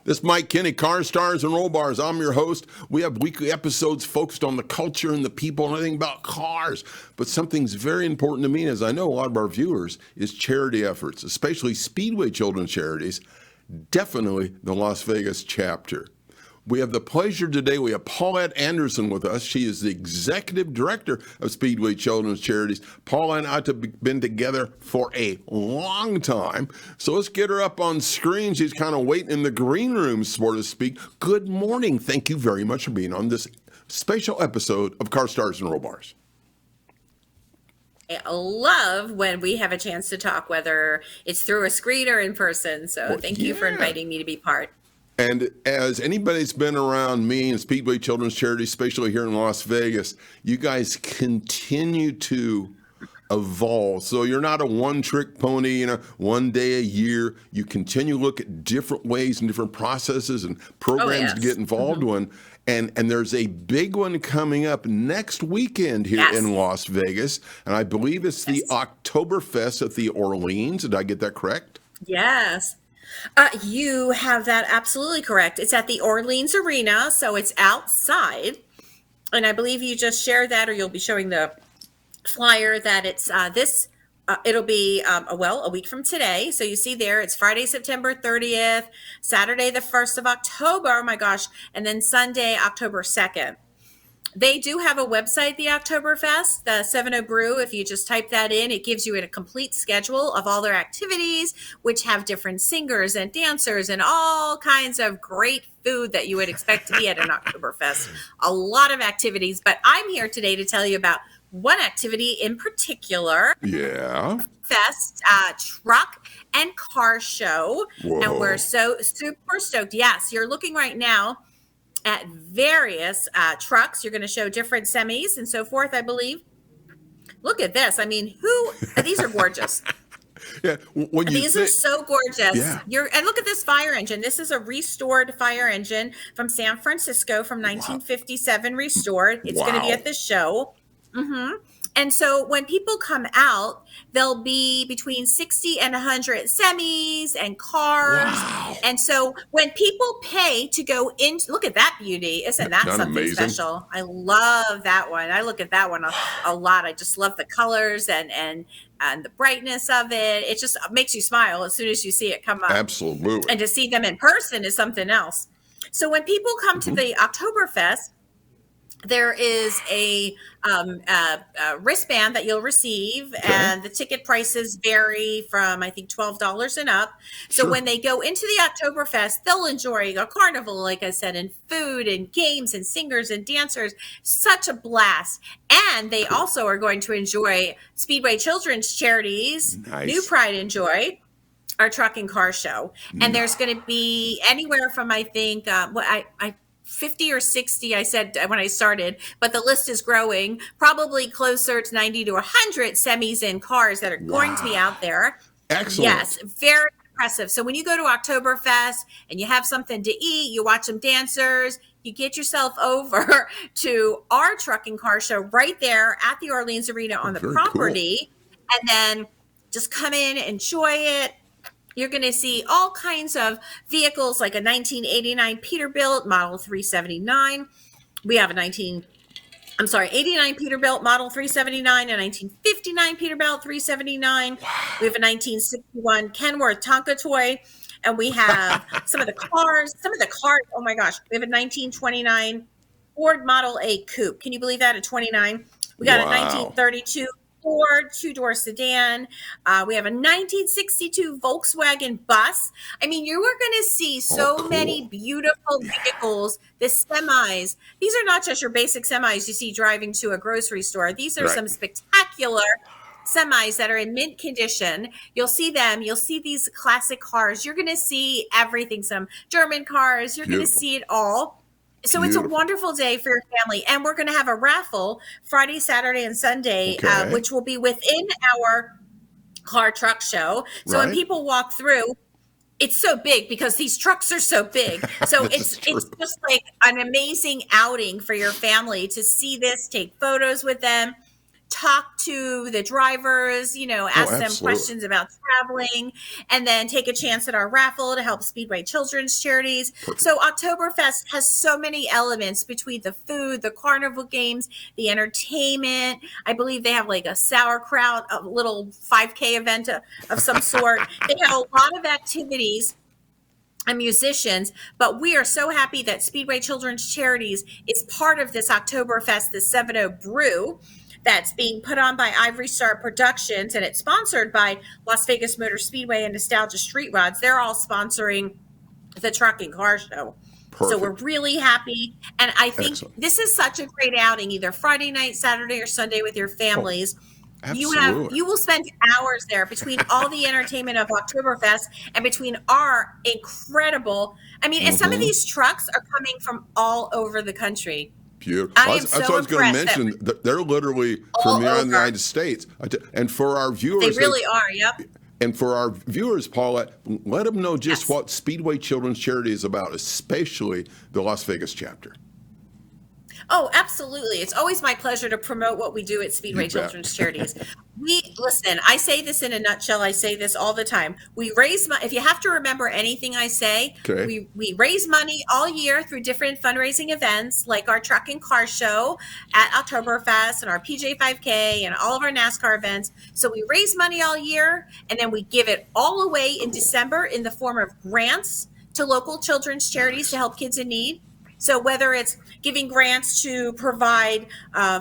This is Mike Kinney, Car Stars and Roll Bars. I'm your host. We have weekly episodes focused on the culture and the people and everything about cars. But something's very important to me, as I know a lot of our viewers, is charity efforts, especially Speedway Children's Charities, definitely the Las Vegas chapter. We have the pleasure today, we have Paulette Anderson with us. She is the executive director of Speedway Children's Charities. Paulette and I have been together for a long time. So let's get her up on screen. She's kind of waiting in the green room, so to speak. Good morning. Thank you very much for being on this special episode of Car Stars and Roll Bars. I love when we have a chance to talk, whether it's through a screen or in person. So thank you for inviting me to be part. And as anybody's been around me and Speedway Children's Charities, especially here in Las Vegas, you guys continue to evolve. So you're not a one-trick pony, one day a year. You continue to look at different ways and different processes and programs to get involved in. And there's a big one coming up next weekend here in Las Vegas. And I believe it's the Oktoberfest at the Orleans. Did I get that correct? Yes. You have that absolutely correct. It's at the Orleans Arena, so it's outside. And I believe you just shared that, or you'll be showing the flyer that it's it'll be, a week from today. So you see there, it's Friday, September 30th, Saturday, the 1st of October, oh my gosh, and then Sunday, October 2nd. They do have a website, the Oktoberfest, the 70 Brew. If you just type that in, it gives you a complete schedule of all their activities, which have different singers and dancers and all kinds of great food that you would expect to be at an Oktoberfest. A lot of activities, but I'm here today to tell you about one activity in particular. Yeah. Fest, truck and car show. Whoa. And we're so super stoked. Yes, you're looking right now at various trucks. You're going to show different semis and so forth, I believe. Look at this. I mean, these are gorgeous. These are so gorgeous. Yeah. And look at this fire engine. This is a restored fire engine from San Francisco from 1957, restored. It's going to be at the show. And so when people come out, there'll be between 60 and 100 semis and cars. Wow. And so when people pay to go in, look at that beauty. Isn't that something amazing? Special? I love that one. I look at that one a lot. I just love the colors and the brightness of it. It just makes you smile as soon as you see it come up. Absolutely. And to see them in person is something else. So when people come to the Oktoberfest, there is a wristband that you'll receive, and the ticket prices vary from, I think, $12 and up. So when they go into the Oktoberfest, they'll enjoy a carnival, like I said, and food and games and singers and dancers. Such a blast. And they also are going to enjoy Speedway Children's Charities, New Pride and Joy, our truck and car show. And there's going to be anywhere from, I think, 50 or 60, I said when I started, but the list is growing, probably closer to 90 to 100 semis and cars that are going to be out there. Excellent. Yes, very impressive. So when you go to Oktoberfest and you have something to eat, you watch some dancers, you get yourself over to our truck and car show right there at the Orleans Arena on the property, and then just come in, enjoy it. You're going to see all kinds of vehicles, like a 1989 Peterbilt Model 379. We have a 89 Peterbilt Model 379, a 1959 Peterbilt 379. We have a 1961 Kenworth Tonka toy, and we have some of the cars. Oh my gosh, we have a 1929 Ford Model A Coupe. Can you believe that? A 29. We got a 1932 Ford two-door sedan. We have a 1962 Volkswagen bus. I mean, you are going to see so many beautiful vehicles, the semis. These are not just your basic semis you see driving to a grocery store. These are some spectacular semis that are in mint condition. You'll see them. You'll see these classic cars. You're going to see everything, some German cars. You're going to see it all. So it's a wonderful day for your family. And we're going to have a raffle Friday, Saturday, and Sunday, which will be within our car truck show. So when people walk through, it's so big because these trucks are so big. So it's just like an amazing outing for your family to see this, take photos with them, talk to the drivers, Oh, ask them absolutely. questions about traveling, and then take a chance at our raffle to help Speedway Children's Charities. Perfect. So Oktoberfest has so many elements between the food, the carnival games, the entertainment. I believe they have like a sauerkraut, a little 5K event of some sort. They have a lot of activities and musicians, but we are so happy that Speedway Children's Charities is part of this Oktoberfest, the 7-0 Brew that's being put on by Ivory Star Productions, and it's sponsored by Las Vegas Motor Speedway and Nostalgia Street Rods. They're all sponsoring the truck and car show. So we're Perfect. really happy. And I think Excellent. this is such a great outing, either Friday night, Saturday, or Sunday with your Oh, families. absolutely. You will spend hours there between all the entertainment of Oktoberfest and between our incredible, I mean, and some of Hmm. these trucks are coming from all over the country. Beautiful. I am That's what so I was going to impressed that mention. They're literally from all here in the over. United States. And for our They viewers, really are. Yep. and for our viewers, Paulette, let them know just Yes. what Speedway Children's Charity is about, especially the Las Vegas chapter. Oh, absolutely. It's always my pleasure to promote what we do at You Speedway bet. Children's Charities. Listen, I say this in a nutshell. I say this all the time. We raise money. If you have to remember anything I say, Okay. we raise money all year through different fundraising events like our truck and car show at Oktoberfest and our PJ 5K and all of our NASCAR events. So we raise money all year and then we give it all away in December in the form of grants to local children's charities to help kids in need. So whether it's giving grants to provide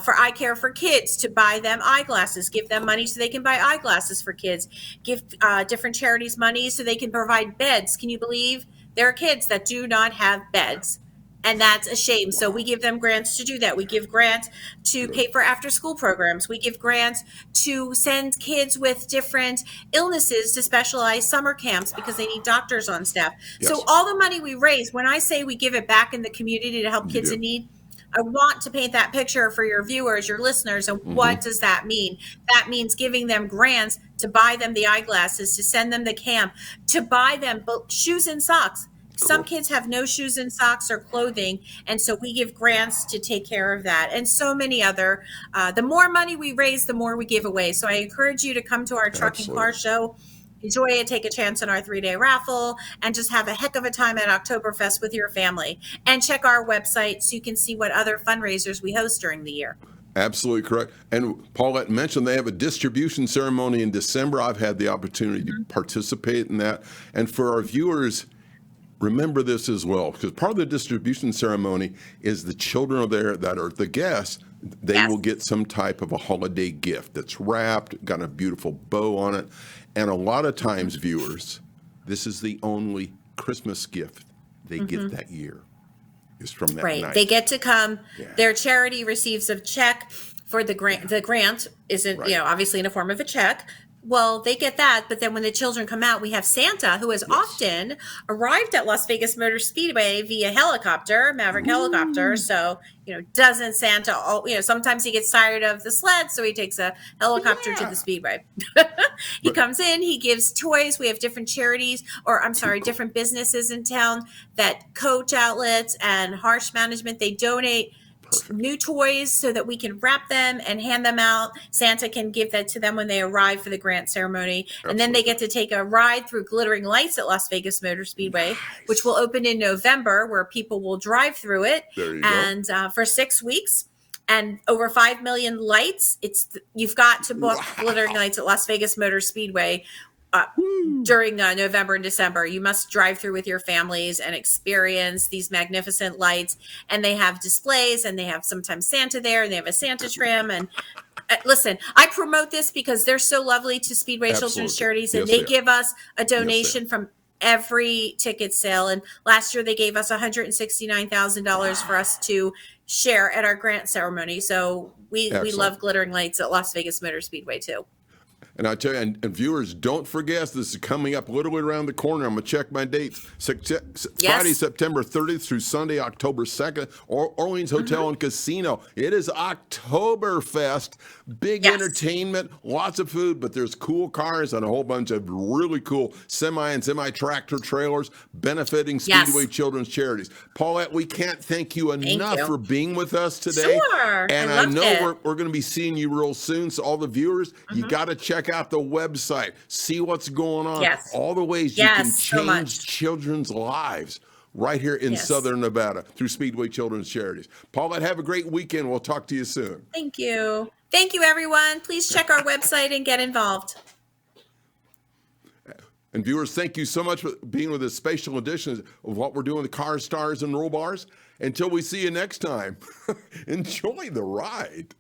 for eye care for kids, to buy them eyeglasses, give them money so they can buy eyeglasses for kids, give different charities money so they can provide beds. Can you believe there are kids that do not have beds? And that's a shame. So we give them grants to do that. We give grants to Good. pay for after school programs. We give grants to send kids with different illnesses to specialized summer camps because they need doctors on staff. So Yes, all the money we raise, when I say we give it back in the community to help you kids in do. need, I want to paint that picture for your viewers, your listeners. And Hmm. what does that mean? That means giving them grants to buy them the eyeglasses, to send them the camp, to buy them shoes and socks. Some Cool. kids have no shoes and socks or clothing, and so we give grants to take care of that, and so many other. The more money we raise, the more we give away. So I encourage you to come to our truck and car Absolutely. show, enjoy it, take a chance on our 3-day raffle, and just have a heck of a time at Oktoberfest with your family. And check our website so you can see what other fundraisers we host during the year. Absolutely correct. And Paulette mentioned they have a distribution ceremony in December. I've had the opportunity to participate in that. And for our viewers, remember this as well, because part of the distribution ceremony is the children of there that are the guests, they Yes. will get some type of a holiday gift that's wrapped, got a beautiful bow on it. And a lot of times, viewers, this is the only Christmas gift they get that year is from that Right. night. They get to come. Yeah. Their charity receives a check for the grant. The grant isn't, Right. obviously in the form of a check. Well, they get that, but then when the children come out, we have Santa, who has often arrived at Las Vegas Motor Speedway via helicopter, Maverick helicopter. So, doesn't Santa, sometimes he gets tired of the sled, so he takes a helicopter to Yeah. the Speedway. He But- comes in, he gives toys. We have different charities, or I'm sorry, cool. different businesses in town that Coach Outlets and Harsh Management, they donate Perfect. new toys so that we can wrap them and hand them out. Santa can give that to them when they arrive for the grant ceremony. And then they get to take a ride through Glittering Lights at Las Vegas Motor Speedway, which will open in November, where people will drive through it. There you go. And for 6 weeks. And over 5 million lights. You've got to book Glittering Lights at Las Vegas Motor Speedway during November and December. You must drive through with your families and experience these magnificent lights. And they have displays, and they have sometimes Santa there, and they have a Santa trim. And listen, I promote this because they're so lovely to Speedway Children's Absolutely. Charities, and Yes, they they are. give us a donation from every ticket sale. And last year they gave us $169,000 for us to share at our grant ceremony. So we Excellent. love Glittering Lights at Las Vegas Motor Speedway too. And I tell you, and viewers, don't forget, this is coming up literally around the corner. I'm going to check my dates. Friday, September 30th through Sunday, October 2nd, Orleans Hotel and Casino. It is Oktoberfest. Big entertainment, lots of food, but there's cool cars and a whole bunch of really cool semi and semi-tractor trailers benefiting Speedway Children's Charities. Paulette, we can't thank you enough for being with us today. Sure. And I know we're going to be seeing you real soon. So all the viewers, you got to check out the website, see what's going on, all the ways you can change children's lives right here in Southern Nevada through Speedway Children's Charities. Paulette, have a great weekend. We'll talk to you soon. Thank you. Thank you, everyone. Please check our website and get involved. And viewers, thank you so much for being with this special edition of what we're doing with Cars, Stars, and Roll Bars. Until we see you next time, enjoy the ride.